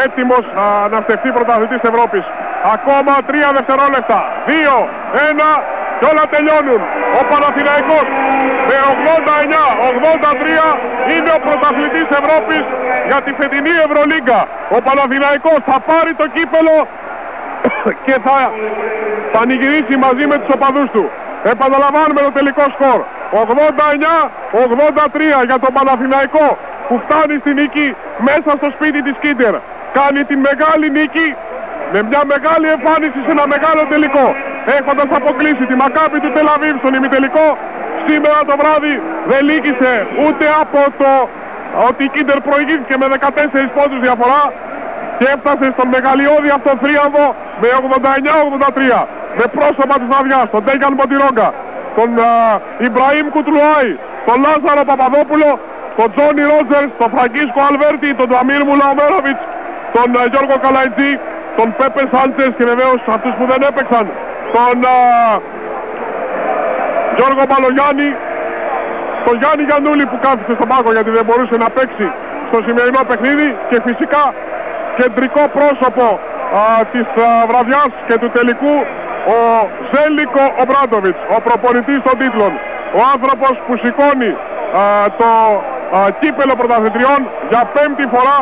έτοιμος να στεφτεί πρωταθλητής Ευρώπης. Ακόμα 3 δευτερόλεπτα. 2, 1 και όλα τελειώνουν. Ο Παναθηναϊκός με 89-83 είναι ο πρωταθλητής Ευρώπης για τη φετινή Ευρωλίγκα. Ο Παναθηναϊκός θα πάρει το κύπελο και θα πανηγυρίσει μαζί με τους οπαδούς του. Επαναλαμβάνουμε το τελικό σκορ. 89-83 για τον Παναθηναϊκό που φτάνει στη νίκη μέσα στο σπίτι της Κίντερ. Κάνει την μεγάλη νίκη με μια μεγάλη εμφάνιση σε ένα μεγάλο τελικό, έχοντας αποκλείσει τη Μακάμπι του Τελαβίβ στον ημιτελικό. Σήμερα το βράδυ δεν λύγησε ούτε από το ότι η Κίντερ προηγήθηκε με 14 πόντους διαφορά και έφτασε στον μεγαλειώδη αυτόν θρίαμβο με 89-83 με πρόσωπα της βραδιάς, τον Ντέγιαν Μοντιρόγκα, τον Ιμπραήμ Κουτλουάη, τον Λάζαρο Παπαδόπουλο, τον Τζόνι Ρότζερς, τον Φραγκίσκο Αλβέρτη, τον Νταμίρ Μουλαομέροβιτς, τον Γιώργο Καλαϊτζή, τον Πέπε Σάντσες και βεβαίως αυτούς που δεν έπαιξαν, τον Γιώργο Μπαλογιάννη, τον Γιάννη Γιαννούλη που κάθισε στον πάγκο γιατί δεν μπορούσε να παίξει στο σημερινό παιχνίδι, και φυσικά κεντρικό πρόσωπο της βραδιάς και του τελικού, ο Ζέλικο Ομπράντοβιτς, ο προπονητής των τίτλων, ο άνθρωπος που σηκώνει το κύπελο πρωταθλητριών για 5η φορά